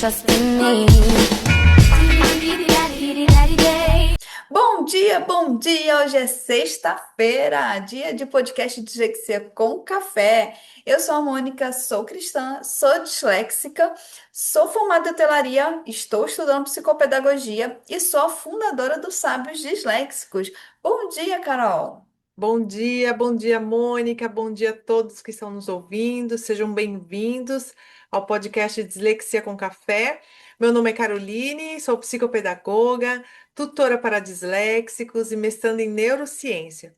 trust in me. Bom dia, bom dia! Hoje é sexta-feira, dia de podcast de Dislexia com Café. Eu sou a Mônica, sou cristã, sou disléxica, sou formada em hotelaria, estou estudando psicopedagogia e sou a fundadora dos Sábios Disléxicos. Bom dia, Carol! Bom dia, Mônica. Bom dia a todos que estão nos ouvindo. Sejam bem-vindos ao podcast Dislexia com Café. Meu nome é Caroline, sou psicopedagoga, tutora para disléxicos e mestranda em neurociência.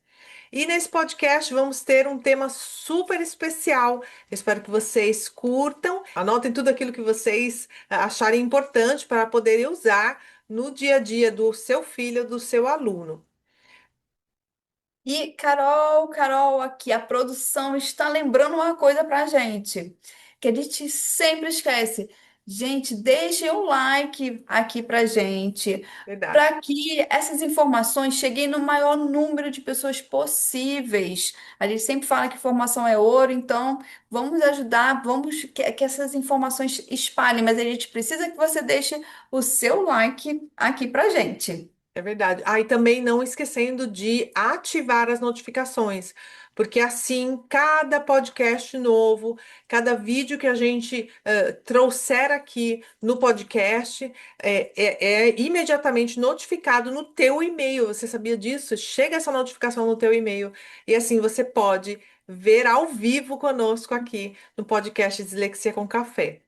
E nesse podcast vamos ter um tema super especial. Eu espero que vocês curtam, anotem tudo aquilo que vocês acharem importante para poderem usar no dia a dia do seu filho, do seu aluno. E Carol, aqui a produção está lembrando uma coisa pra gente, que a gente sempre esquece. Gente, deixem um like aqui pra gente, Verdade. para que essas informações cheguem no maior número de pessoas possíveis. A gente sempre fala que informação é ouro, então vamos ajudar, vamos que essas informações espalhem, mas a gente precisa que você deixe o seu like aqui pra gente. É verdade. Ah, e também não esquecendo de ativar as notificações, porque assim, cada podcast novo, cada vídeo que a gente trouxer aqui no podcast é imediatamente notificado no teu e-mail. Você sabia disso? Chega essa notificação no teu e-mail e assim você pode ver ao vivo conosco aqui no podcast Dislexia com Café.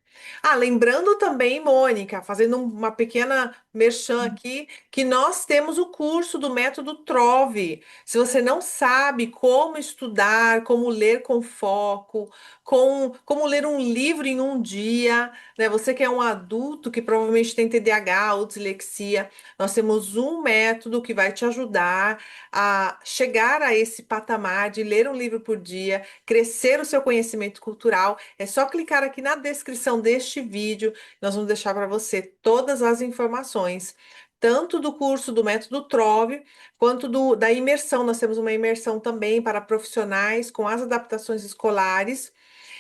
Ah, lembrando também, Mônica, fazendo uma pequena merchan aqui, que nós temos o curso do método Trove. Se você não sabe como estudar, como ler com foco, como ler um livro em um dia, né? Você que é um adulto que provavelmente tem TDAH ou dislexia, nós temos um método que vai te ajudar a chegar a esse patamar de ler um livro por dia, crescer o seu conhecimento cultural. É só clicar aqui na descrição deste vídeo, nós vamos deixar para você todas as informações tanto do curso do método Trove, quanto da imersão. Nós temos uma imersão também para profissionais com as adaptações escolares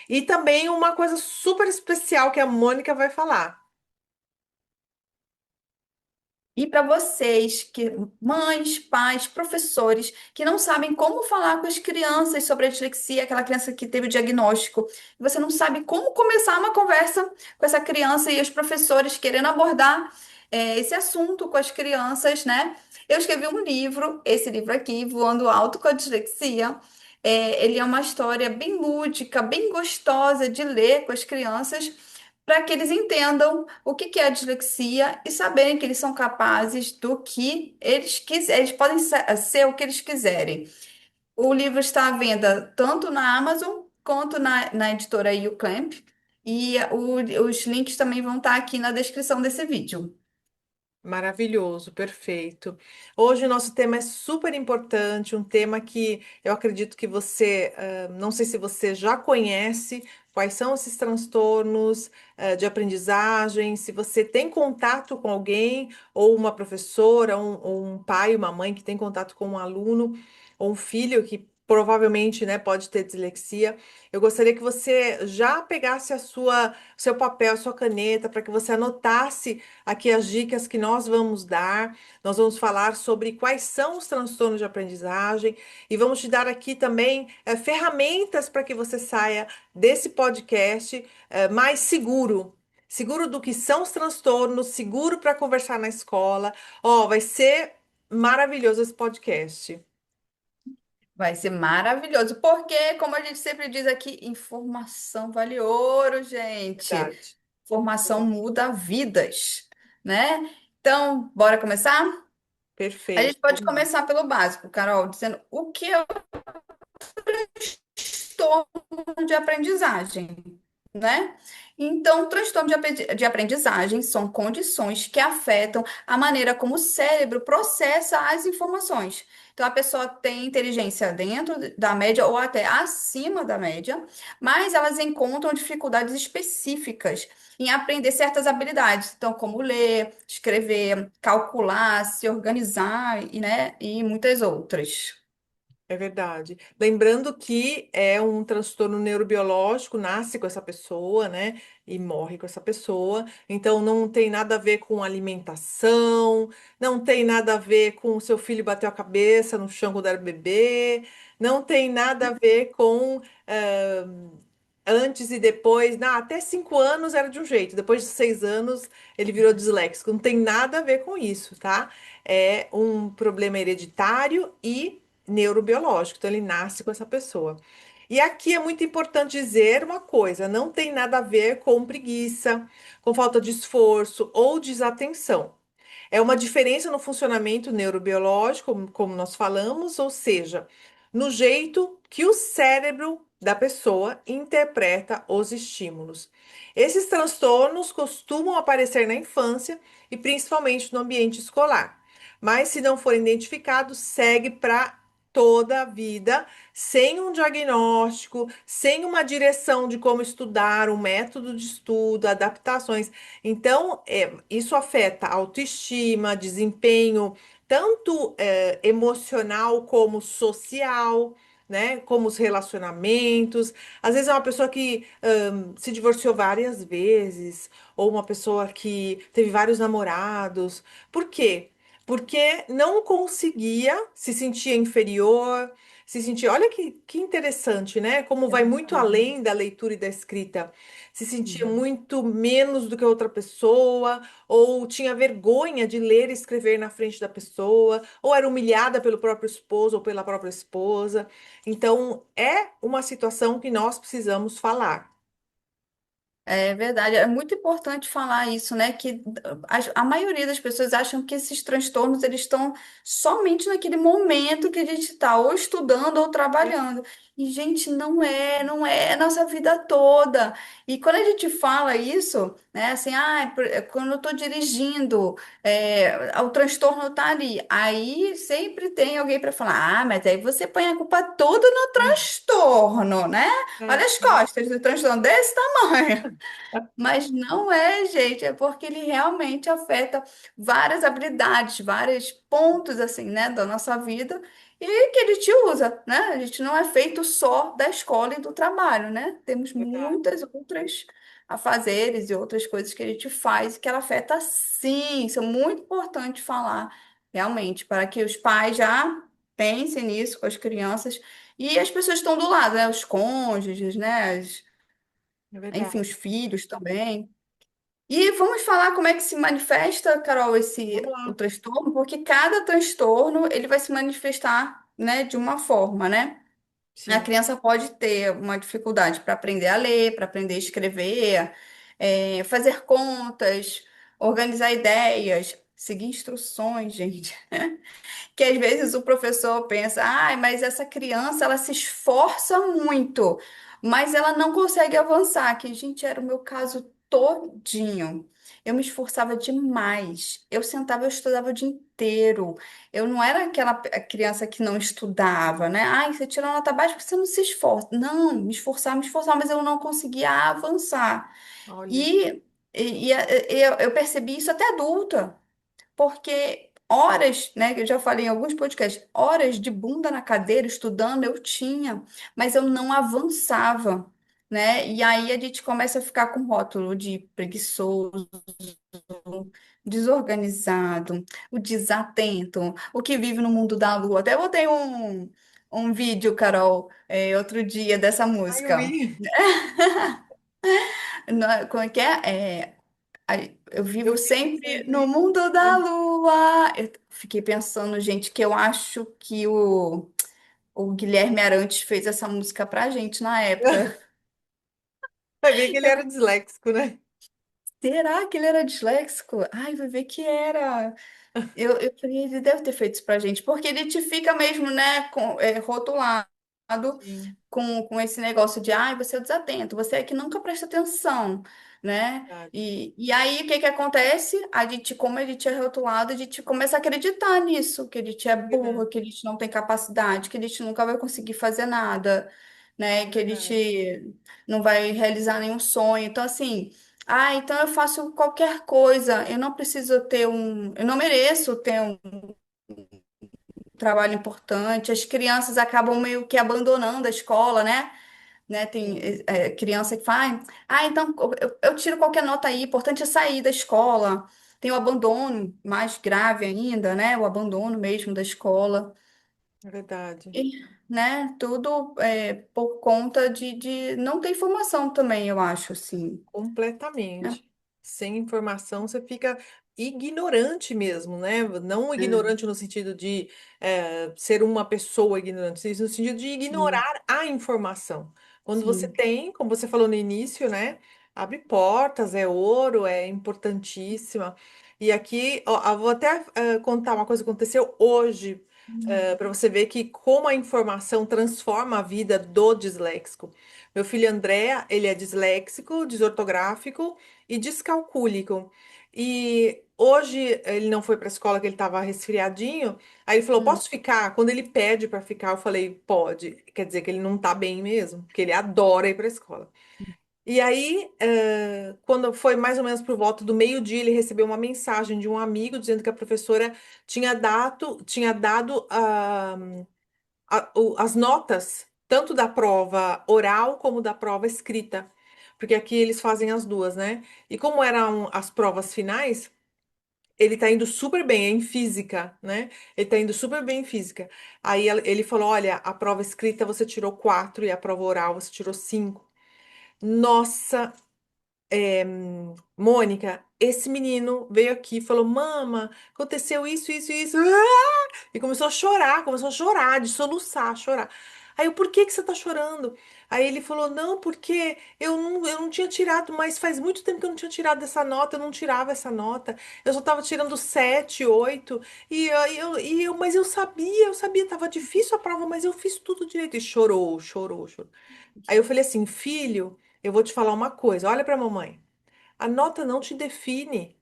e também uma coisa super especial que a Mônica vai falar. E para vocês, que mães, pais, professores, que não sabem como falar com as crianças sobre a dislexia, aquela criança que teve o diagnóstico, e você não sabe como começar uma conversa com essa criança e os professores querendo abordar esse assunto com as crianças, né? Eu escrevi um livro, esse livro aqui, Voando Alto com a Dislexia. Ele é uma história bem lúdica, bem gostosa de ler com as crianças para que eles entendam o que que é a dislexia e saberem que eles são capazes do que eles quiserem, eles podem ser o que eles quiserem. O livro está à venda tanto na Amazon quanto na editora YouClamp, e os links também vão estar aqui na descrição desse vídeo. Maravilhoso, perfeito. Hoje o nosso tema é super importante, um tema que eu acredito que você, não sei se você já conhece quais são esses transtornos, de aprendizagem, se você tem contato com alguém, ou uma professora, ou um pai, uma mãe que tem contato com um aluno, ou um filho que provavelmente, né, pode ter dislexia. Eu gostaria que você já pegasse seu papel, a sua caneta, para que você anotasse aqui as dicas que nós vamos dar. Nós vamos falar sobre quais são os transtornos de aprendizagem e vamos te dar aqui também ferramentas para que você saia desse podcast mais seguro. Seguro do que são os transtornos, seguro para conversar na escola. Ó, vai ser maravilhoso esse podcast. Vai ser maravilhoso, porque, como a gente sempre diz aqui, informação vale ouro, gente. Verdade. Informação muda vidas, né? Então, bora começar? A gente Perfeito. pode Vamos lá. começar pelo básico, Carol, dizendo o que é o transtorno de aprendizagem, né? Então, transtorno de aprendizagem são condições que afetam a maneira como o cérebro processa as informações. Então, a pessoa tem inteligência dentro da média ou até acima da média, mas elas encontram dificuldades específicas em aprender certas habilidades, então, como ler, escrever, calcular, se organizar, e, né, e muitas outras. É verdade. Lembrando que é um transtorno neurobiológico, nasce com essa pessoa, né? E morre com essa pessoa. Então não tem nada a ver com alimentação, não tem nada a ver com o seu filho bateu a cabeça no chão quando era bebê, não tem nada a ver com antes e depois. Não, até 5 anos era de um jeito, depois de 6 anos ele virou disléxico. Não tem nada a ver com isso, tá? É um problema hereditário e neurobiológico, então ele nasce com essa pessoa. E aqui é muito importante dizer uma coisa: não tem nada a ver com preguiça, com falta de esforço ou desatenção. É uma diferença no funcionamento neurobiológico, como nós falamos, ou seja, no jeito que o cérebro da pessoa interpreta os estímulos. Esses transtornos costumam aparecer na infância e principalmente no ambiente escolar, mas se não forem identificados, segue para toda a vida, sem um diagnóstico, sem uma direção de como estudar, um método de estudo, adaptações. Então, isso afeta a autoestima, desempenho, tanto emocional como social, né? Como os relacionamentos. Às vezes é uma pessoa que se divorciou várias vezes, ou uma pessoa que teve vários namorados. Por quê? Porque não conseguia, se sentia inferior, se sentia. Olha que interessante, né? Como É vai muito verdade. além da leitura e da escrita, se sentia Sim. muito menos do que outra pessoa, ou tinha vergonha de ler e escrever na frente da pessoa, ou era humilhada pelo próprio esposo ou pela própria esposa. Então, é uma situação que nós precisamos falar. É verdade, é muito importante falar isso, né? Que a maioria das pessoas acham que esses transtornos eles estão somente naquele momento que a gente está ou estudando ou É, trabalhando. E, gente, não é a nossa vida toda. E quando a gente fala isso, né, assim, quando eu estou dirigindo, o transtorno está ali. Aí sempre tem alguém para falar, mas aí você põe a culpa toda no transtorno, né? Olha as é, costas do transtorno desse tamanho. Mas não é, gente, é porque ele realmente afeta várias habilidades, vários pontos, assim, né, da nossa vida e que ele te usa, né? A gente não é feito só da escola e do trabalho, né? Temos verdade, muitas outras afazeres e outras coisas que a gente faz que ela afeta sim. Isso é muito importante falar, realmente, para que os pais já pensem nisso com as crianças e as pessoas que estão do lado, né? Os cônjuges, né? é Enfim, verdade. os filhos também. E vamos falar como é que se manifesta, Carol, Vamos o lá. transtorno, porque cada transtorno ele vai se manifestar, né, de uma forma, né? A Sim. criança pode ter uma dificuldade para aprender a ler, para aprender a escrever, fazer contas, organizar ideias, seguir instruções, gente. Que às vezes o professor pensa, mas essa criança ela se esforça muito, mas ela não consegue avançar. Que, gente, era o meu caso todinho. Eu me esforçava demais. Eu sentava, eu estudava o dia inteiro. Eu não era aquela criança que não estudava, né? Ai, você tira nota baixa porque você não se esforça. Não, me esforçava, mas eu não conseguia avançar. Olha, E eu percebi isso até adulta. Porque horas, né, que eu já falei em alguns podcasts, horas de bunda na cadeira estudando eu tinha, mas eu não avançava, né? E aí a gente começa a ficar com rótulo de preguiçoso, desorganizado, o desatento, o que vive no mundo da lua. Até botei um vídeo, Carol, outro dia dessa ai, eu música. vi, Como é que é? Eu eu vivo vi sempre no sempre. mundo da lua. Eu fiquei pensando, gente, que eu acho que o Guilherme Arantes fez essa música pra gente na época. Vai ver que ele era disléxico, né? Será que ele era disléxico? Ai, vai ver que era. Eu falei, ele deve ter feito isso pra gente, porque ele te fica mesmo, né, rotulado Sim, com esse negócio de, você é desatento, você é que nunca presta atenção, né? verdade. E aí, o que que acontece? A gente, como a gente é rotulado, a gente começa a acreditar nisso, que a gente é burro, Verdade, que a gente não tem capacidade, que a gente nunca vai conseguir fazer nada, né? Que a verdade. gente não vai realizar nenhum sonho. Então, assim, então eu faço qualquer coisa, eu não preciso ter eu não mereço ter trabalho importante. As crianças acabam meio que abandonando a escola, né? Tem criança que fala, então eu tiro qualquer nota aí, o importante é sair da escola. Tem o abandono, mais grave ainda, né? O abandono mesmo da escola. É verdade. E, né? Tudo por conta de não ter informação também, eu acho, assim. Né? Completamente. Sem informação, você fica ignorante mesmo, né? Não É, ignorante no sentido de ser uma pessoa ignorante, mas no sentido de sim, ignorar a informação. Quando você sim. tem, como você falou no início, né? Abre portas, é ouro, é importantíssima. E aqui, ó, eu vou até contar uma coisa que aconteceu hoje, para você ver que como a informação transforma a vida do disléxico. Meu filho André, ele é disléxico, desortográfico e descalcúlico. E hoje ele não foi para a escola que ele estava resfriadinho. Aí ele falou: Hum, "Posso ficar?" Quando ele pede para ficar, eu falei: "Pode." Quer dizer que ele não tá bem mesmo, porque ele adora ir para a escola. E aí, quando foi mais ou menos por volta do meio-dia, ele recebeu uma mensagem de um amigo dizendo que a professora tinha dado as notas, tanto da prova oral como da prova escrita, porque aqui eles fazem as duas, né? E como eram as provas finais, ele tá indo super bem em física, né? Ele tá indo super bem em física. Aí ele falou: Olha, a prova escrita você tirou 4 e a prova oral você tirou 5. Nossa, Mônica, esse menino veio aqui e falou: Mama, aconteceu isso, isso, isso. E começou a chorar, de soluçar, chorar. Aí eu, por que que você tá chorando? Aí ele falou, não, porque eu não tinha tirado, mas faz muito tempo que eu não tinha tirado essa nota, eu não tirava essa nota. Eu só tava tirando 7, 8. Mas eu sabia, tava difícil a prova, mas eu fiz tudo direito. E chorou, chorou, chorou. Aí eu falei assim, filho, eu vou te falar uma coisa, olha pra mamãe. A nota não te define.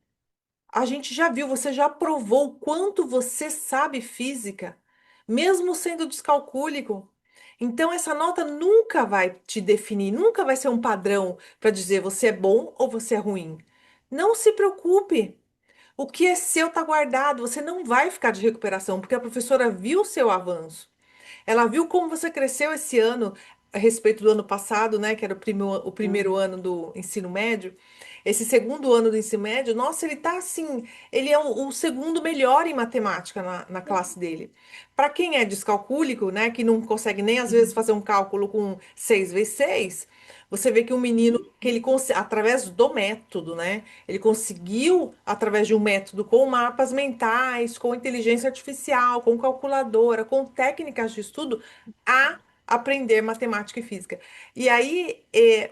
A gente já viu, você já provou o quanto você sabe física, mesmo sendo descalcúlico. Então, essa nota nunca vai te definir, nunca vai ser um padrão para dizer você é bom ou você é ruim. Não se preocupe. O que é seu está guardado. Você não vai ficar de recuperação, porque a professora viu o seu avanço. Ela viu como você cresceu esse ano a respeito do ano passado, né? Que era o primeiro ano do ensino médio. Esse segundo ano do ensino médio, nossa, ele tá assim, ele é o segundo melhor em matemática na classe dele. Para quem é descalcúlico, né, que não consegue nem às vezes fazer um cálculo com 6 vezes 6, você vê que um menino que através do método, né, ele conseguiu através de um método com mapas mentais, com inteligência artificial, com calculadora, com técnicas de estudo, a aprender matemática e física. E aí,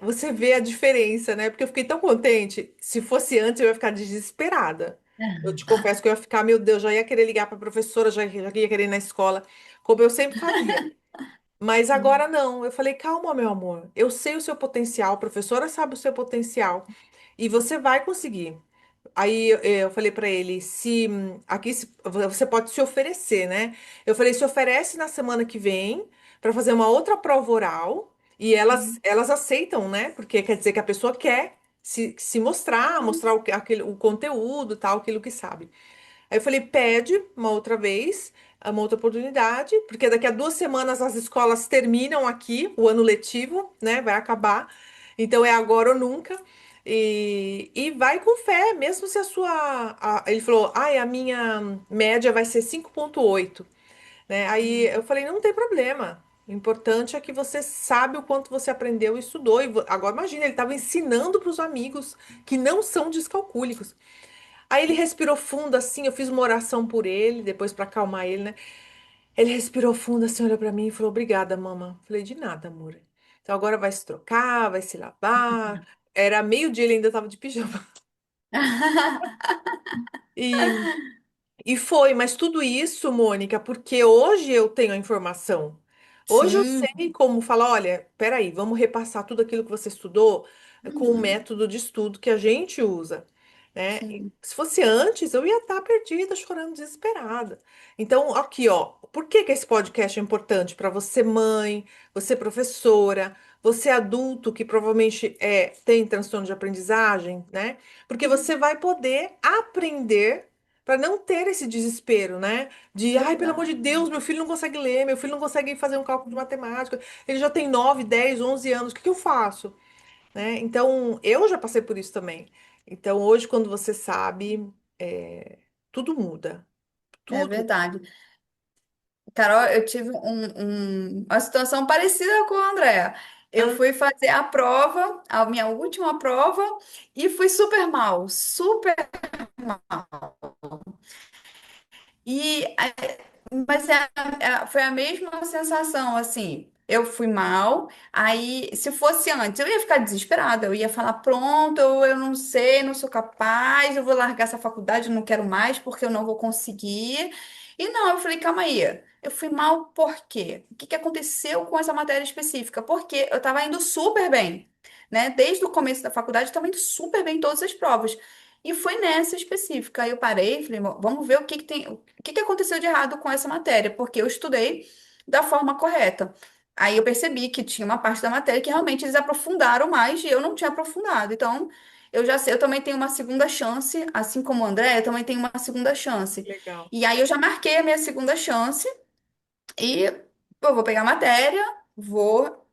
você vê a diferença, né? Porque eu fiquei tão contente. Se fosse antes, eu ia ficar desesperada. Eu te confesso que eu ia ficar, meu Deus, já ia querer ligar para a professora, já ia querer ir na escola, como eu sempre fazia. Mas agora não. Eu falei, calma, meu amor. Eu sei o seu potencial, a professora sabe o seu potencial, e você vai conseguir. Aí eu falei para ele, se aqui você pode se oferecer, né? Eu falei, se oferece na semana que vem para fazer uma outra prova oral e elas aceitam, né? Porque quer dizer que a pessoa quer se mostrar o conteúdo, tal, aquilo que sabe. Aí eu falei, pede uma outra vez, uma outra oportunidade, porque daqui a 2 semanas as escolas terminam aqui, o ano letivo, né? Vai acabar. Então é agora ou nunca. E vai com fé, mesmo se a sua. Ele falou, ai, a minha média vai ser 5,8, né? Aí eu falei, não tem problema. O importante é que você sabe o quanto você aprendeu e estudou. Agora imagina, ele estava ensinando para os amigos que não são descalcúlicos. Aí ele respirou fundo assim, eu fiz uma oração por ele, depois para acalmar ele, né? Ele respirou fundo assim, olhou para mim e falou: Obrigada, mamãe. Falei: De nada, amor. Então agora vai se trocar, vai se lavar. Era meio-dia, ele ainda tava de pijama. E, e foi, mas tudo isso, Mônica, porque hoje eu tenho a informação. Hoje eu Sim. sei como falar: olha, peraí, vamos repassar tudo aquilo que você estudou com o Uhum. método de estudo que a gente usa, né? E Sim. se fosse antes, eu ia estar perdida, chorando, desesperada. Então, aqui, ó, por que que esse podcast é importante para você, mãe, você, professora, você, adulto, que provavelmente tem transtorno de aprendizagem, né? Porque você vai poder aprender para não ter esse desespero, né? De, ai, pelo amor de Verdade. Deus, meu filho não consegue ler, meu filho não consegue fazer um cálculo de matemática, ele já tem 9, 10, 11 anos, o que que eu faço? Né? Então, eu já passei por isso também. Então, hoje, quando você sabe, tudo muda. É Tudo. verdade. Carol, eu tive uma situação parecida com a Andrea. Eu Ah, fui fazer a prova, a minha última prova, e fui super mal, super mal. Mas foi a mesma sensação, assim. Eu fui mal, aí se fosse antes, eu ia ficar desesperada, eu ia falar, pronto, eu não sei, não sou capaz, eu vou largar essa faculdade, eu não quero mais porque eu não vou conseguir. E não, eu falei, calma aí, eu fui mal por quê? O que que aconteceu com essa matéria específica? Porque eu estava indo super bem, né? Desde o começo da faculdade, eu estava indo super bem em todas as provas. E foi nessa específica. Aí eu parei e falei, vamos ver o que que tem, o que que aconteceu de errado com essa matéria, porque eu estudei da forma correta. Aí eu percebi que tinha uma parte da matéria que realmente eles aprofundaram mais e eu não tinha aprofundado. Então, eu já sei, eu também tenho uma segunda chance, assim como o André, eu também tenho uma segunda chance. legal. E aí eu já marquei a minha segunda chance e eu vou pegar a matéria, vou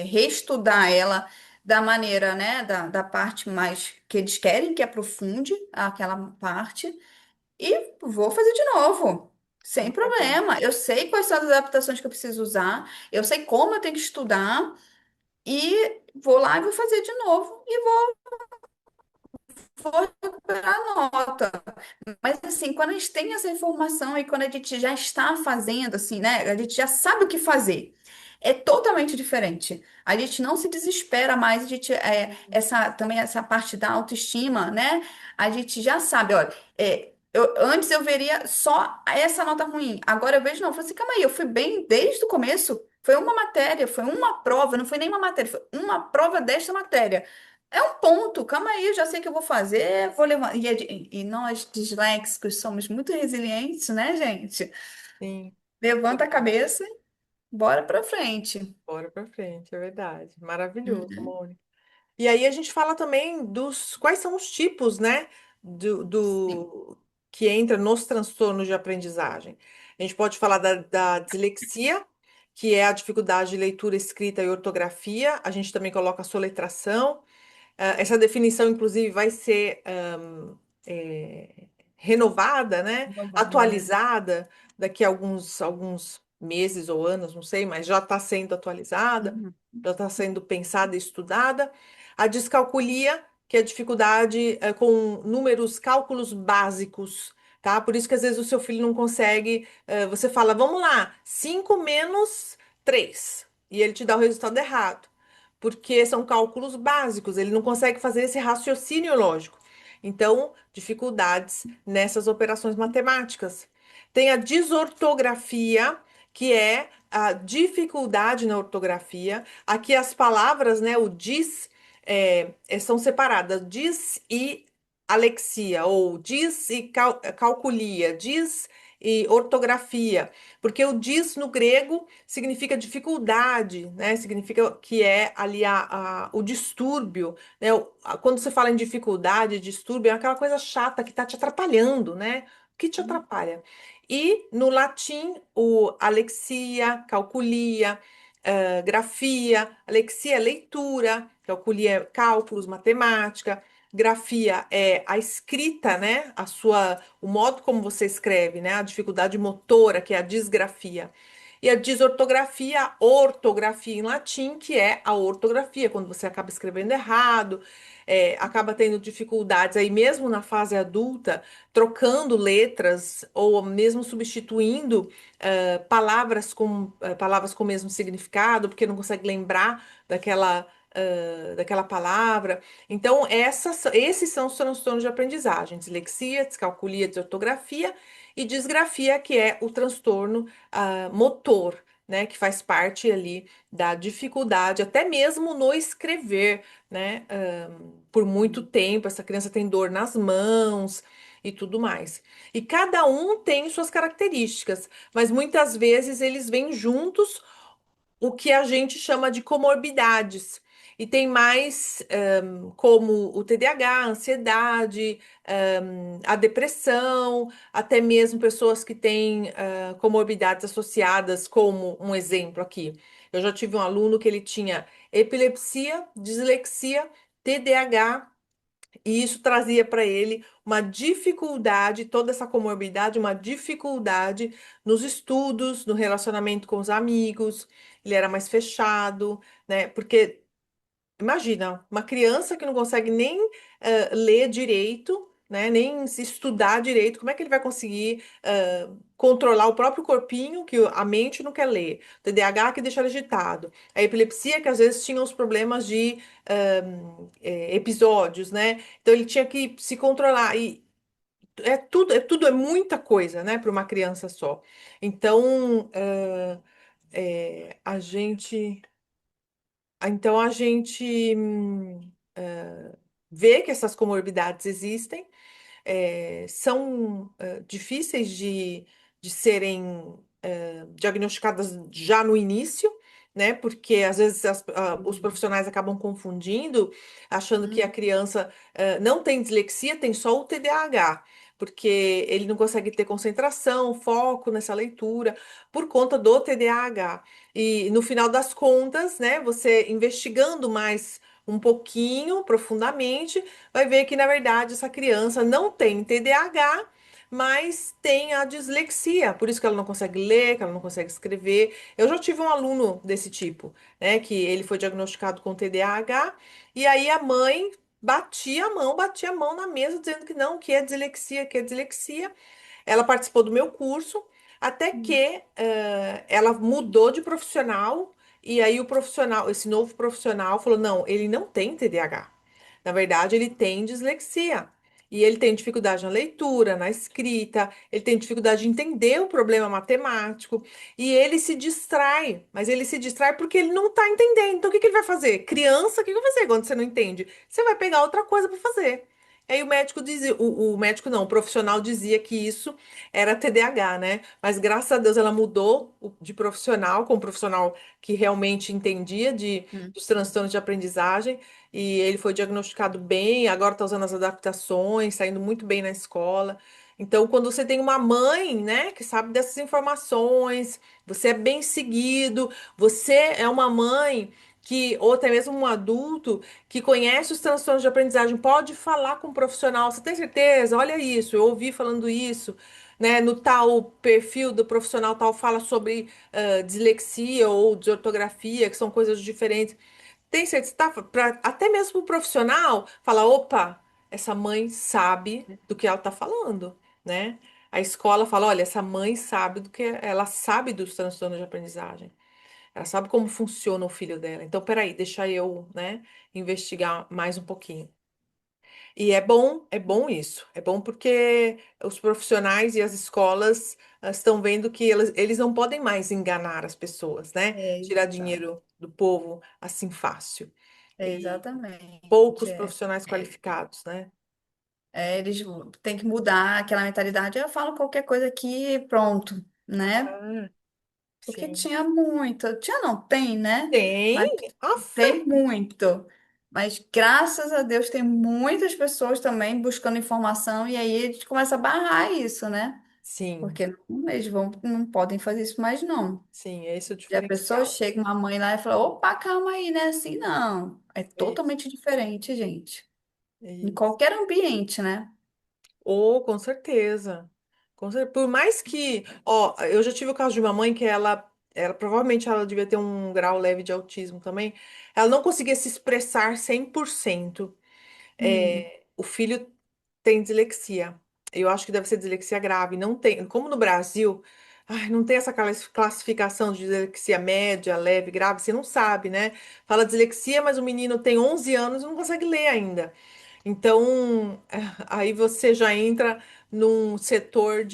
reestudar ela da maneira, né, da parte mais que eles querem que aprofunde aquela parte e vou fazer de novo, sem Maravilha. problema. Eu sei quais são as adaptações que eu preciso usar, eu sei como eu tenho que estudar e vou lá e vou fazer de novo e vou recuperar a nota. Mas assim, quando a gente tem essa informação e quando a gente já está fazendo, assim, né? A gente já sabe o que fazer. É totalmente diferente. A gente não se desespera mais, a gente, também essa parte da autoestima, né? A gente já sabe, olha, antes eu veria só essa nota ruim. Agora eu vejo, não, eu falo assim, calma aí, eu fui bem desde o começo. Foi uma matéria, foi uma prova, não foi nenhuma matéria, foi uma prova desta matéria. É um ponto, calma aí, eu já sei o que eu vou fazer, vou levar. E nós, disléxicos, somos muito resilientes, né, gente? Sim, Levanta a verdade. cabeça, bora pra frente. Bora pra frente, é verdade. Maravilhoso, Uhum. Mônica. E aí a gente fala também dos quais são os tipos, né, Sim, que entra nos transtornos de aprendizagem. A gente pode falar da dislexia, que é a dificuldade de leitura, escrita e ortografia. A gente também coloca a soletração. Essa definição, inclusive, vai ser renovada, né? renovada, né? Atualizada daqui a alguns meses ou anos, não sei, mas já está sendo atualizada, Uhum. já está sendo pensada e estudada. A descalculia, que é a dificuldade com números, cálculos básicos. Tá? Por isso que às vezes o seu filho não consegue. Você fala, vamos lá, 5 menos 3. E ele te dá o resultado errado porque são cálculos básicos, ele não consegue fazer esse raciocínio lógico. Então, dificuldades nessas operações matemáticas. Tem a desortografia, que é a dificuldade na ortografia. Aqui as palavras, né, o dis, são separadas, dis e alexia, ou dis e calculia, dis e ortografia, porque o dis no grego significa dificuldade, né? Significa que é ali o distúrbio, né? Quando você fala em dificuldade, distúrbio, é aquela coisa chata que está te atrapalhando, né? O que te atrapalha? E no latim, o alexia, calculia, grafia, alexia é leitura, calculia é cálculos, matemática, grafia é a escrita, né? O modo como você escreve, né? A dificuldade motora, que é a disgrafia. E a desortografia, a ortografia em latim, que é a ortografia, quando você acaba escrevendo errado, acaba tendo dificuldades aí mesmo na fase adulta, trocando letras ou mesmo substituindo palavras com o mesmo significado, porque não consegue lembrar daquela palavra. Então, esses são os transtornos de aprendizagem: dislexia, descalculia, desortografia e disgrafia, que é o transtorno motor, né, que faz parte ali da dificuldade, até mesmo no escrever, né, por muito tempo, essa criança tem dor nas mãos e tudo mais. E cada um tem suas características, mas muitas vezes eles vêm juntos o que a gente chama de comorbidades. e tem mais, como o TDAH, a ansiedade, a depressão, até mesmo pessoas que têm comorbidades associadas, como um exemplo aqui. Eu já tive um aluno que ele tinha epilepsia, dislexia, TDAH, e isso trazia para ele uma dificuldade, toda essa comorbidade, uma dificuldade nos estudos, no relacionamento com os amigos, ele era mais fechado, né? Porque imagina, uma criança que não consegue nem ler direito, né, nem se estudar direito, como é que ele vai conseguir controlar o próprio corpinho, que a mente não quer ler, o TDAH que deixa ele agitado, a epilepsia que às vezes tinha os problemas de episódios, né? Então ele tinha que se controlar e é muita coisa, né, para uma criança só. Então, a gente vê que essas comorbidades existem, são difíceis de serem diagnosticadas já no início, né? Porque às vezes os profissionais acabam confundindo, achando que a Hum, criança não tem dislexia, tem só o TDAH. Porque ele não consegue ter concentração, foco nessa leitura, por conta do TDAH. E no final das contas, né, você investigando mais um pouquinho, profundamente, vai ver que, na verdade, essa criança não tem TDAH, mas tem a dislexia, por isso que ela não consegue ler, que ela não consegue escrever. Eu já tive um aluno desse tipo, né, que ele foi diagnosticado com TDAH, e aí a mãe batia a mão na mesa, dizendo que não, que é dislexia, que é dislexia. Ela participou do meu curso, até que hum, ela mudou de profissional, e aí o profissional, esse novo profissional, falou: não, ele não tem TDAH. Na verdade, ele tem dislexia. E ele tem dificuldade na leitura, na escrita, ele tem dificuldade de entender o problema matemático, e ele se distrai, mas ele se distrai porque ele não está entendendo. Então, o que que ele vai fazer? Criança, o que que vai fazer quando você não entende? Você vai pegar outra coisa para fazer. Aí o médico dizia, o médico não, o profissional dizia que isso era TDAH, né? Mas graças a Deus ela mudou de profissional, com um profissional que realmente entendia hum. dos transtornos de aprendizagem, e ele foi diagnosticado bem, agora está usando as adaptações, está indo muito bem na escola. Então, quando você tem uma mãe, né, que sabe dessas informações, você é bem seguido, você é uma mãe que, ou até mesmo um adulto que conhece os transtornos de aprendizagem, pode falar com um profissional. Você tem certeza? Olha isso, eu ouvi falando isso, né? No tal perfil do profissional tal fala sobre dislexia ou desortografia, que são coisas diferentes. Tem certeza, tá, até mesmo o profissional fala, opa, essa mãe sabe do que ela está falando, né? A escola fala, olha, essa mãe sabe do que ela sabe dos transtornos de aprendizagem. Ela sabe como funciona o filho dela. Então, peraí, deixa eu, né, investigar mais um pouquinho. E é bom isso. É bom porque os profissionais e as escolas estão vendo que eles não podem mais enganar as pessoas, né? Tirar Exato. dinheiro do povo assim fácil. E Exatamente. poucos profissionais qualificados, né? Eles têm que mudar aquela mentalidade. Eu falo qualquer coisa aqui, pronto, né? Ah, Porque sim. tinha muito. Tinha não, tem, né? Tem? Mas Aff, tem muito. Mas graças a Deus tem muitas pessoas também buscando informação e aí a gente começa a barrar isso, né? sim, Porque eles não podem fazer isso mais, não. sim, esse é o E a pessoa diferencial. chega, uma mãe lá e fala: opa, calma aí, não é assim, não. É É isso, totalmente diferente, gente. é Em isso. qualquer ambiente, né? Oh, com certeza. Por mais que, ó, eu já tive o caso de uma mãe que ela provavelmente ela devia ter um grau leve de autismo também. Ela não conseguia se expressar 100%. Hum, O filho tem dislexia. Eu acho que deve ser dislexia grave. Não tem, como no Brasil, ai, não tem essa classificação de dislexia média, leve, grave, você não sabe, né? Fala dislexia, mas o menino tem 11 anos e não consegue ler ainda. Então, aí você já entra num setor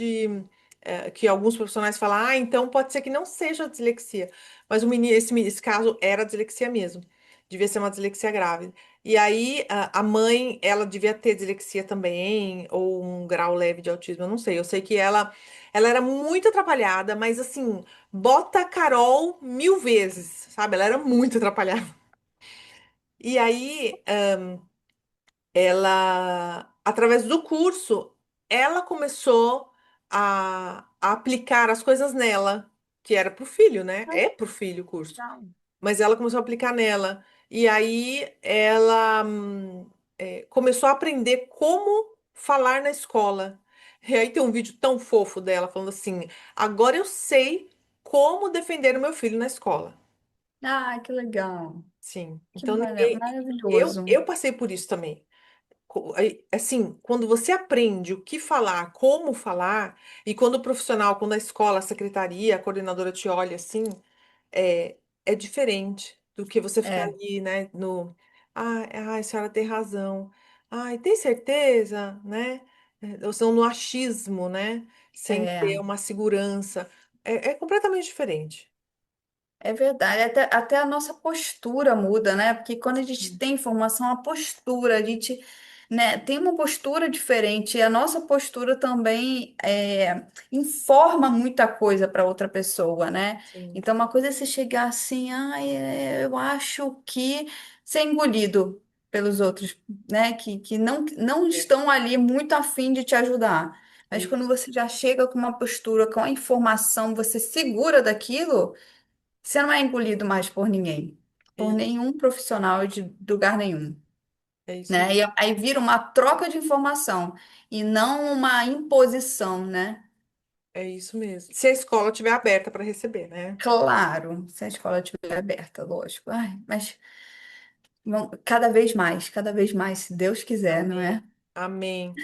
que alguns profissionais falam, ah, então pode ser que não seja dislexia. Mas esse caso era dislexia mesmo. Devia ser uma dislexia grave. E aí, a mãe, ela devia ter dislexia também, ou um grau leve de autismo, eu não sei. Eu sei que ela era muito atrapalhada, mas assim, bota a Carol 1000 vezes, sabe? Ela era muito atrapalhada. E aí, ela, através do curso, ela começou a aplicar as coisas nela, que era pro filho, né? Ah, É pro filho o curso. legal. Mas ela começou a aplicar nela. E aí ela começou a aprender como falar na escola. E aí tem um vídeo tão fofo dela falando assim: agora eu sei como defender o meu filho na escola. Ah, que legal. Sim. Que Então ninguém. maravilhoso. Eu passei por isso também. Assim, quando você aprende o que falar, como falar, e quando o profissional, quando a escola, a secretaria, a coordenadora te olha assim, é diferente do que você ficar É, ali, né, no, a senhora tem razão, ai, tem certeza, né, ou são no achismo, né, sem ter é. uma segurança, é completamente diferente. É verdade, até a nossa postura muda, né? Porque quando a gente Sim. tem informação, a postura, a gente, né, tem uma postura diferente, e a nossa postura também informa muita coisa para outra pessoa, né? Sim. Então, uma coisa é você chegar assim, eu acho que ser engolido pelos outros, né? Que não É, estão ali muito afim de te ajudar. é Mas quando isso, você já chega com uma postura, com a informação, você segura daquilo. Você não é engolido mais por ninguém, é por isso, nenhum profissional de lugar nenhum, é isso né? mesmo. E aí vira uma troca de informação e não uma imposição, né? É isso mesmo. Se a escola estiver aberta para receber, né? Claro, se a escola estiver aberta, lógico. Ai, mas cada vez mais, se Deus quiser, não Amém. é? Amém.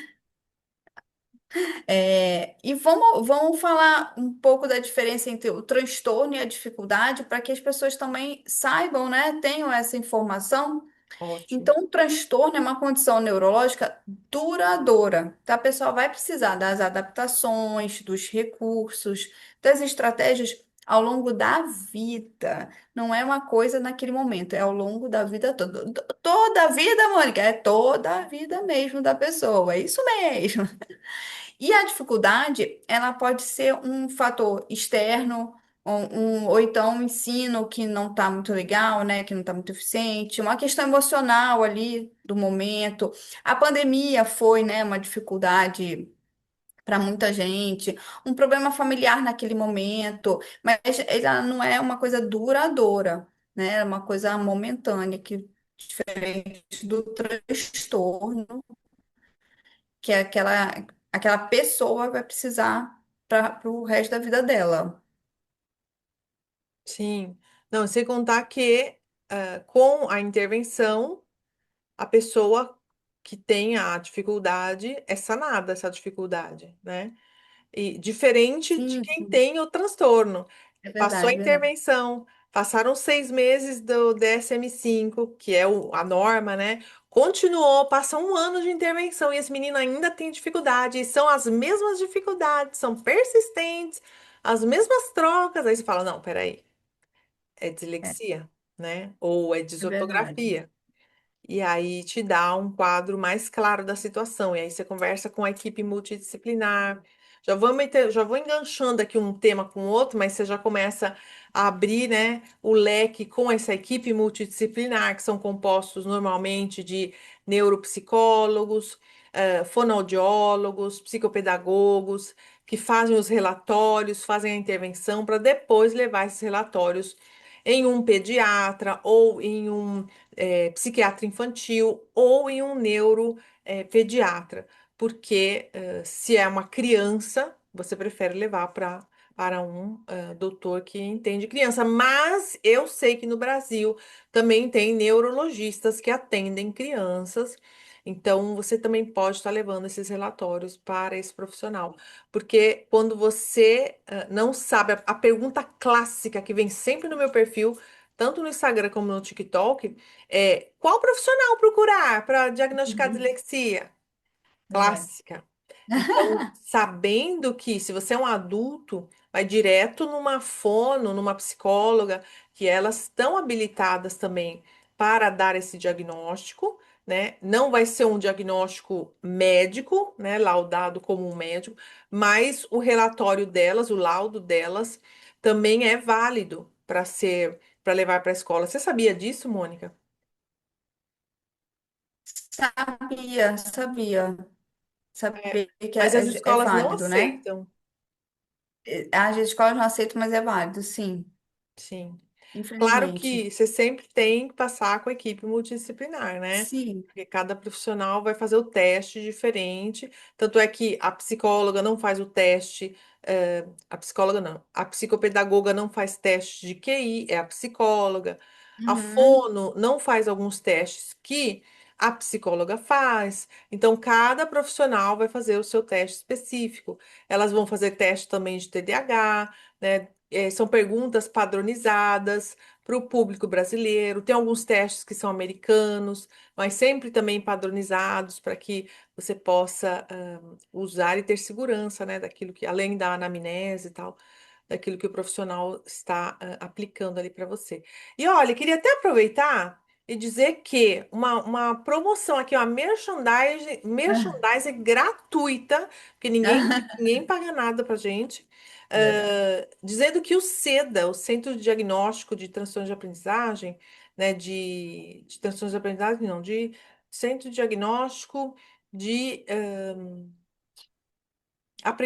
E vamos falar um pouco da diferença entre o transtorno e a dificuldade, para que as pessoas também saibam, né? Tenham essa informação. Ótimo. Então, o transtorno é uma condição neurológica duradoura, tá? A pessoa vai precisar das adaptações, dos recursos, das estratégias ao longo da vida. Não é uma coisa naquele momento, é ao longo da vida toda. Toda a vida, Mônica, é toda a vida mesmo da pessoa, é isso mesmo. E a dificuldade, ela pode ser um fator externo, ou então um ensino que não está muito legal, né? Que não está muito eficiente, uma questão emocional ali do momento. A pandemia foi, né, uma dificuldade para muita gente, um problema familiar naquele momento, mas ela não é uma coisa duradoura, né? É uma coisa momentânea, que diferente do transtorno que é aquela pessoa vai precisar para o resto da vida dela. Sim. Não, sem contar que com a intervenção, a pessoa que tem a dificuldade é sanada essa dificuldade, né? E diferente de Sim, quem sim, tem o transtorno. é Passou a verdade, é verdade. intervenção, passaram 6 meses do DSM-5, que é a norma, né? Continuou, passa um ano de intervenção e esse menino ainda tem dificuldade. E são as mesmas dificuldades, são persistentes, as mesmas trocas. Aí você fala, não, peraí, é É, dislexia, né? Ou é é verdade. disortografia. E aí te dá um quadro mais claro da situação. E aí você conversa com a equipe multidisciplinar. Já vou enganchando aqui um tema com o outro, mas você já começa a abrir, né, o leque com essa equipe multidisciplinar, que são compostos normalmente de neuropsicólogos, fonoaudiólogos, psicopedagogos, que fazem os relatórios, fazem a intervenção para depois levar esses relatórios em um pediatra ou em um psiquiatra infantil ou em um neuropediatra, porque se é uma criança, você prefere levar para um doutor que entende criança. Mas eu sei que no Brasil também tem neurologistas que atendem crianças. Então, você também pode estar levando esses relatórios para esse profissional. Porque quando você não sabe, a pergunta clássica que vem sempre no meu perfil, tanto no Instagram como no TikTok, qual profissional procurar para diagnosticar dislexia? É. Clássica. Então, sabendo que se você é um adulto, vai direto numa fono, numa psicóloga, que elas estão habilitadas também para dar esse diagnóstico, né? Não vai ser um diagnóstico médico, né? Laudado como um médico, mas o relatório delas, o laudo delas, também é válido para levar para a escola. Você sabia disso, Mônica? Sabia, sabia, É, sabia que mas as é escolas não válido, né? aceitam. As escolas não aceitam, mas é válido, sim, Sim. Claro infelizmente. que você sempre tem que passar com a equipe multidisciplinar, né? Sim. Porque cada profissional vai fazer o teste diferente. Tanto é que a psicóloga não faz o teste, a psicóloga não, a psicopedagoga não faz teste de QI, é a psicóloga. A Uhum. fono não faz alguns testes que a psicóloga faz. Então, cada profissional vai fazer o seu teste específico. Elas vão fazer teste também de TDAH, né? São perguntas padronizadas para o público brasileiro. Tem alguns testes que são americanos, mas sempre também padronizados para que você possa usar e ter segurança, né, daquilo que, além da anamnese e tal, daquilo que o profissional está aplicando ali para você. E olha, queria até aproveitar e dizer que uma promoção aqui, uma merchandising gratuita, porque ninguém paga nada pra gente. Verdade. Dizendo que o CEDA, o Centro de Diagnóstico de Transtornos de Aprendizagem, né, de transtornos de aprendizagem, não, de Centro de Diagnóstico de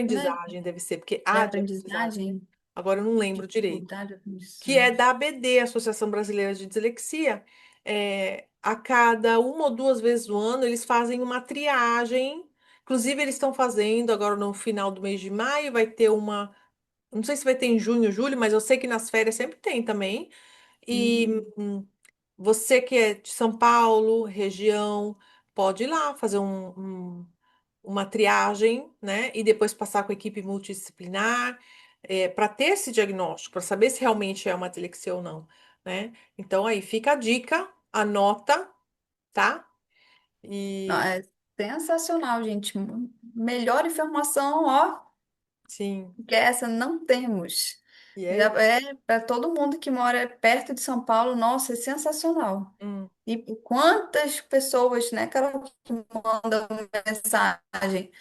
Né? aprendizagem, deve ser, porque De há de aprendizagem, né? aprendizagem, Agora eu não lembro direito. dificuldade de Que é aprendizagem. da ABD, Associação Brasileira de Dislexia. A cada uma ou duas vezes no ano, eles fazem uma triagem. Inclusive, eles estão fazendo agora no final do mês de maio, vai ter uma. Não sei se vai ter em junho, julho, mas eu sei que nas férias sempre tem também. E Uhum. você que é de São Paulo, região, pode ir lá fazer uma triagem, né? E depois passar com a equipe multidisciplinar, para ter esse diagnóstico, para saber se realmente é uma dislexia ou não, né? Então aí fica a dica, anota, tá? Não, E é sensacional, gente. Melhor informação, ó, sim, que essa não temos. e é Já isso. é para todo mundo que mora perto de São Paulo, nossa, é sensacional. Hum, E quantas pessoas, né, Carol, que mandam mensagem?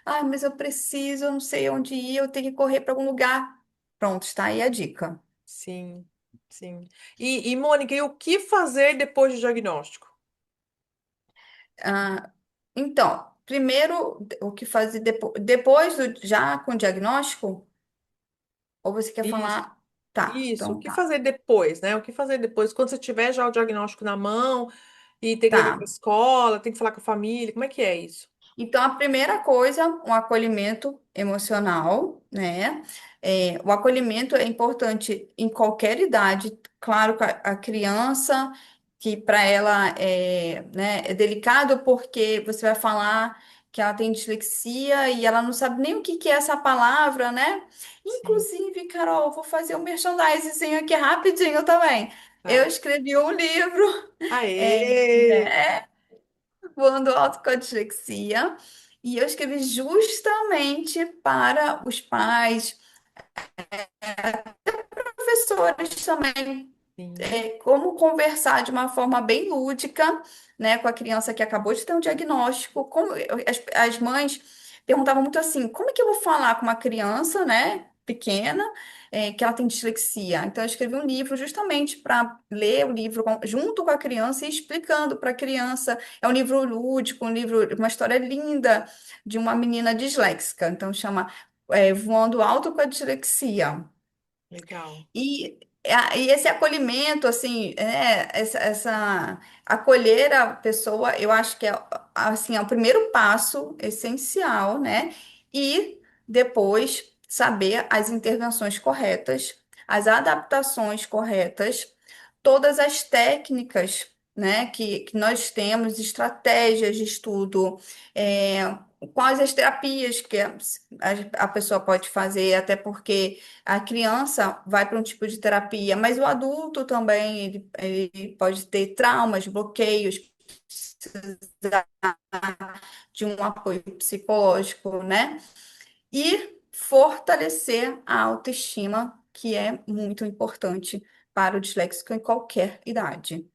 Ah, mas eu preciso, eu não sei onde ir, eu tenho que correr para algum lugar. Pronto, está aí a dica. sim, sim. Mônica, e o que fazer depois do diagnóstico? Ah, então, primeiro, o que fazer depois já com o diagnóstico? Ou você quer Isso. falar? Tá, Isso, o então que tá. fazer depois, né? O que fazer depois, quando você tiver já o diagnóstico na mão e tem que levar para Tá. escola, tem que falar com a família, como é que é isso? Então, a primeira coisa, um acolhimento emocional, né? O acolhimento é importante em qualquer idade. Claro que a criança, que para ela né, é delicado porque você vai falar que ela tem dislexia e ela não sabe nem o que que é essa palavra, né? Sim. Inclusive, Carol, vou fazer um merchandising aqui rapidinho também. Eu Tá. escrevi um livro. Aê! Voando alto com a dislexia. E eu escrevi justamente para os pais, professores também, Sim, como conversar de uma forma bem lúdica, né, com a criança que acabou de ter um diagnóstico. As mães perguntavam muito assim, como é que eu vou falar com uma criança, né, pequena, que ela tem dislexia? Então, eu escrevi um livro justamente para ler o livro junto com a criança e explicando para a criança. É um livro lúdico, um livro, uma história linda de uma menina disléxica. Então, chama, Voando Alto com a Dislexia. legal. E esse acolhimento, assim, acolher a pessoa, eu acho que assim, é o primeiro passo essencial, né? E depois saber as intervenções corretas, as adaptações corretas, todas as técnicas, né, que nós temos, estratégias de estudo, quais as terapias que a pessoa pode fazer, até porque. A criança vai para um tipo de terapia, mas o adulto também, ele pode ter traumas, bloqueios, precisar de um apoio psicológico, né? E fortalecer a autoestima, que é muito importante para o disléxico em qualquer idade.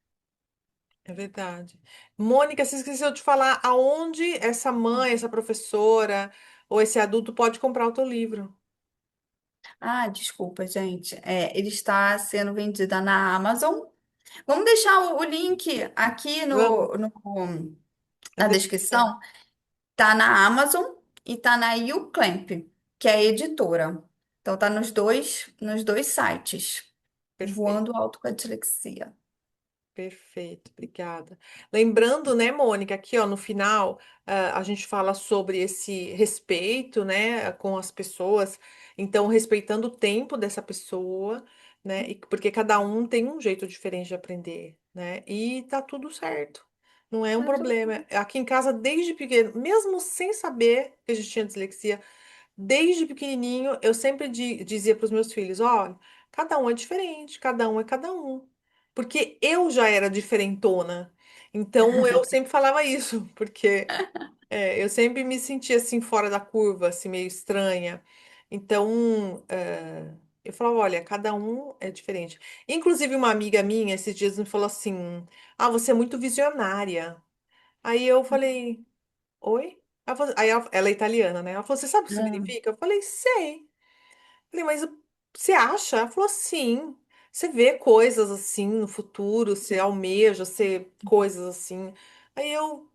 É verdade. Mônica, você esqueceu de falar aonde essa mãe, essa professora ou esse adulto pode comprar o teu livro. Ah, desculpa, gente. Ele está sendo vendido na Amazon. Vamos deixar o link aqui Vamos. Na na descrição. descrição, tá na Amazon e tá na YouClamp, que é a editora. Então tá nos dois sites. Perfeito. Voando Alto com a Dislexia. Perfeito, obrigada. Lembrando, né, Mônica, aqui ó, no final, a gente fala sobre esse respeito, né, com as pessoas, então respeitando o tempo dessa pessoa, né, porque cada um tem um jeito diferente de aprender, né, e tá tudo certo, não é um Tá tudo problema. Aqui em casa, desde pequeno, mesmo sem saber que a gente tinha dislexia, desde pequenininho, eu sempre dizia para os meus filhos: olha, cada um é diferente, cada um é cada um. Porque eu já era diferentona. Então eu sempre falava isso, porque eu sempre me sentia assim fora da curva, assim meio estranha. Então eu falava: olha, cada um é diferente. Inclusive, uma amiga minha esses dias me falou assim: ah, você é muito visionária. Aí eu falei: oi? Ela é italiana, né? Ela falou: você sabe o que bem. significa? Eu falei: sei. Falei: mas você acha? Ela falou: sim. Você vê coisas assim no futuro, você almeja ser coisas assim. Aí eu,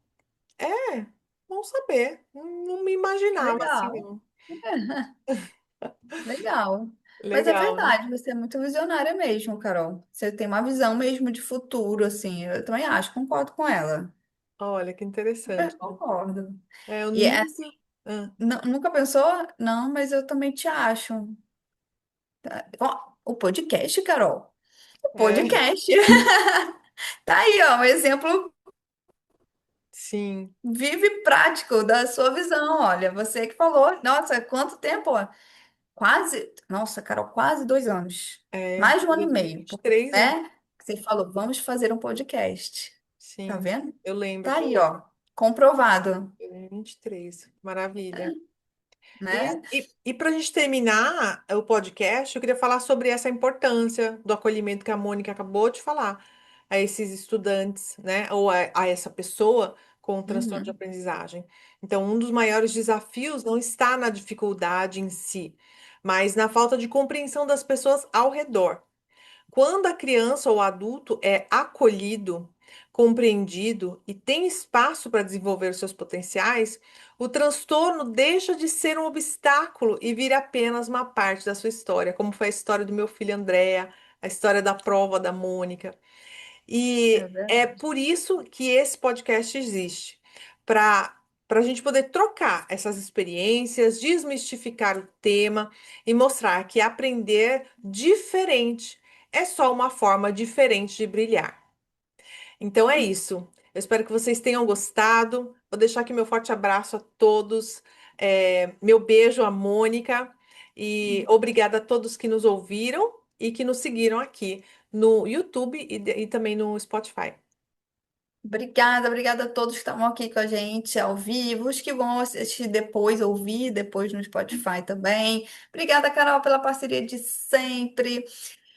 é, vamos saber. Não me imaginava assim, Legal. não. Legal. Mas é Legal, né? verdade, você é muito visionária mesmo, Carol. Você tem uma visão mesmo de futuro, assim. Eu também acho, concordo com ela. Olha que Super interessante, né? concordo. Eu E é nunca. assim, Ah, nunca pensou? Não, mas eu também te acho. Ó, o podcast, Carol. O é, podcast. Tá aí, ó, um exemplo sim, vivo e prático da sua visão. Olha, você que falou, nossa, quanto tempo? Ó? Quase, nossa, Carol, quase 2 anos. Mais de um ano e meio, porque, 2023, né? né? Você falou, vamos fazer um podcast. Tá Sim, vendo? eu lembro Tá até aí, hoje. ó, comprovado, 2023, maravilha. né? E para a gente terminar o podcast, eu queria falar sobre essa importância do acolhimento que a Mônica acabou de falar a esses estudantes, né, ou a essa pessoa com transtorno de Uhum, aprendizagem. Então, um dos maiores desafios não está na dificuldade em si, mas na falta de compreensão das pessoas ao redor. Quando a criança ou adulto é acolhido, compreendido e tem espaço para desenvolver seus potenciais, o transtorno deixa de ser um obstáculo e vira apenas uma parte da sua história, como foi a história do meu filho Andréa, a história da prova da Mônica. é E é verdade. por isso que esse podcast existe, para a gente poder trocar essas experiências, desmistificar o tema e mostrar que aprender diferente é só uma forma diferente de brilhar. Então é isso. Eu espero que vocês tenham gostado. Vou deixar aqui meu forte abraço a todos, meu beijo à Mônica e obrigada a todos que nos ouviram e que nos seguiram aqui no YouTube e também no Spotify. Obrigada, obrigada a todos que estavam aqui com a gente ao vivo, os que vão assistir depois, ouvir depois no Spotify também. Obrigada, Carol, pela parceria de sempre.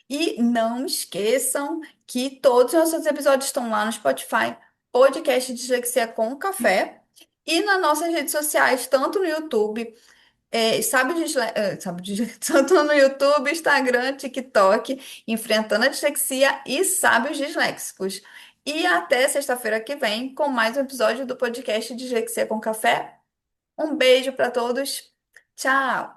E não esqueçam que todos os nossos episódios estão lá no Spotify, podcast Dislexia com Café, e nas nossas redes sociais, tanto no YouTube, tanto no YouTube, Instagram, TikTok, Enfrentando a Dislexia e Sábios Disléxicos. E até sexta-feira que vem com mais um episódio do podcast Dislexia com Café. Um beijo para todos. Tchau!